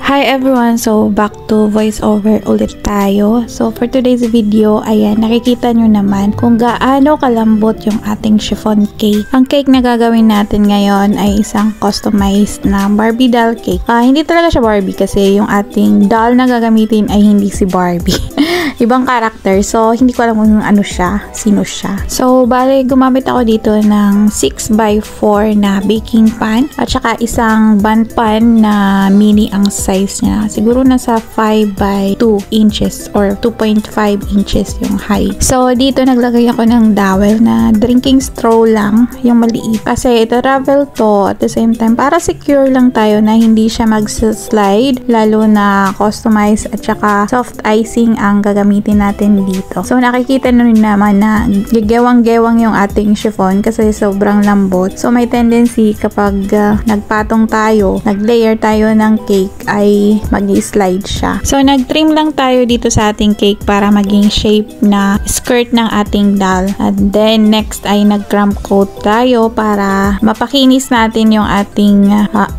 Hi everyone! So, back to voiceover ulit tayo. So, for today's video, ayan, nakikita nyo naman kung gaano kalambot yung ating chiffon cake. Ang cake na gagawin natin ngayon ay isang customized na Barbie doll cake. Hindi talaga siya Barbie kasi yung ating doll na gagamitin ay hindi si Barbie. Ibang character. So, hindi ko alam kung ano siya, sino siya. So, bale, gumamit ako dito ng 6x4 na baking pan at saka isang bun pan na mini ang size niya. Siguro nasa 5x2 inches or 2.5 inches yung height. So, dito naglagay ako ng dowel na drinking straw lang, yung maliit. Kasi ito travel to at the same time para secure lang tayo na hindi siya mag-slide, lalo na customized at saka soft icing ang gagamitin natin dito. So, nakikita nyo naman na gewang-gewang yung ating chiffon kasi sobrang lambot. So, may tendency kapag nagpatong tayo, nag-layer tayo ng cake ay mag-slide siya. So, nag-trim lang tayo dito sa ating cake para maging shape na skirt ng ating doll. And then, next ay nag-crumb coat tayo para mapakinis natin yung ating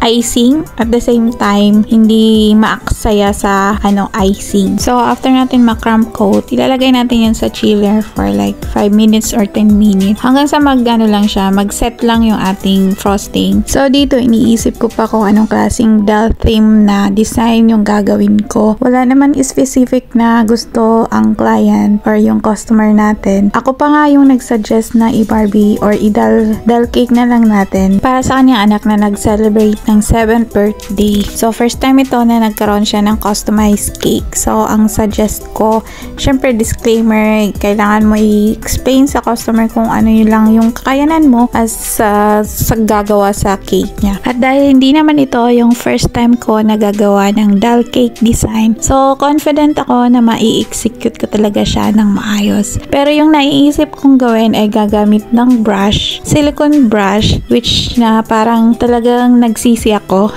icing. At the same time, hindi maaksaya sa icing. So, after natin ma-crumb coat, ilalagay natin yan sa chiller for like 5 minutes or 10 minutes. Hanggang sa mag-set lang yung ating frosting. So, dito iniisip ko pa kung anong klaseng doll theme na design yung gagawin ko. Wala naman specific na gusto ang client or yung customer natin. Ako pa nga yung nag-suggest na i-Barbie or i-doll cake na lang natin para sa kanyang anak na nag-celebrate ng 7th birthday. So, first time ito na nagkaroon siya ng customized cake. So, ang suggest ko, syempre disclaimer, kailangan mo i-explain sa customer kung ano yun lang yung kakayanan mo as sa gagawa sa cake niya. At dahil hindi naman ito yung first time ko na gagawa ng doll cake design, so confident ako na mai-execute ko talaga siya ng maayos. Pero yung naiisip kong gawin ay gagamit ng brush, silicone brush, which na parang talagang nagsisi ako.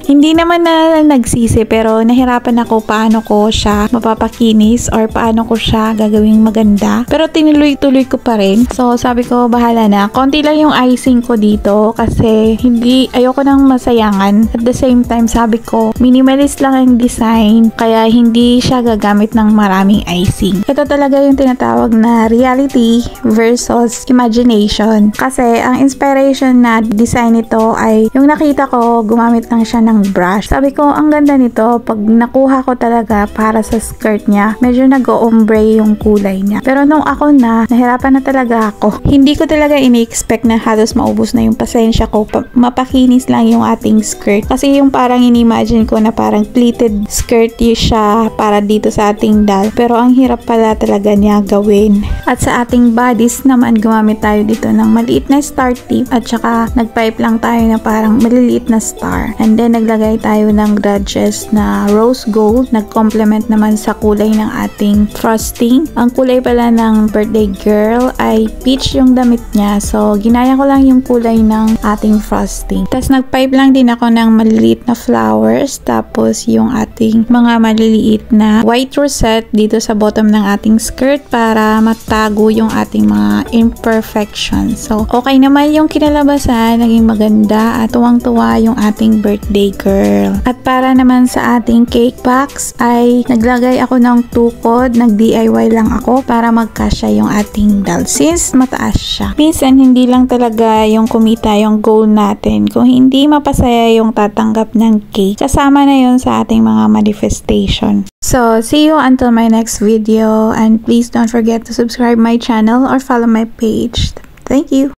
Hindi naman na nagsisi pero nahirapan ako paano ko siya mapapakinis or paano ko siya gagawing maganda. Pero tinuloy-tuloy ko pa rin. So, sabi ko, bahala na. Konti lang yung icing ko dito kasi ayoko nang masayangan. At the same time, sabi ko, minimalist lang ang design kaya hindi siya gagamit ng maraming icing. Ito talaga yung tinatawag na reality versus imagination. Kasi ang inspiration na design nito ay yung nakita ko, gumamit lang siya ng brush. Sabi ko, ang ganda nito. Pag nakuha ko talaga para sa skirt niya, medyo nag-ombre yung kulay niya. Pero nung ako nahirapan na talaga ako. Hindi ko talaga ini-expect na halos maubos na yung pasensya ko. Mapakinis lang yung ating skirt. Kasi yung parang ini-imagine ko na parang pleated skirt siya para dito sa ating doll. Pero ang hirap pala talaga niya gawin. At sa ating bodies naman, gumamit tayo dito ng maliit na star tip at saka nag-pipe lang tayo na parang maliliit na star. And then, naglagay tayo ng grudges na rose gold. Nag-complement naman sa kulay ng ating frosting. Ang kulay pala ng birthday girl ay peach yung damit niya. So, ginaya ko lang yung kulay ng ating frosting. Tapos, nag-pipe lang din ako ng maliliit na flowers. Tapos, yung ating mga maliliit na white rosette dito sa bottom ng ating skirt para matago yung ating mga imperfections. So, okay naman yung kinalabasan. Naging maganda at tuwang-tuwa yung ating birthday girl. At para naman sa ating cake box ay naglagay ako ng tukod, nag-DIY lang ako para magkasya yung ating doll since mataas siya. Minsan hindi lang talaga yung kumita yung goal natin. Kung hindi mapasaya yung tatanggap ng cake, kasama na yun sa ating mga manifestation. So, see you until my next video and please don't forget to subscribe my channel or follow my page. Thank you!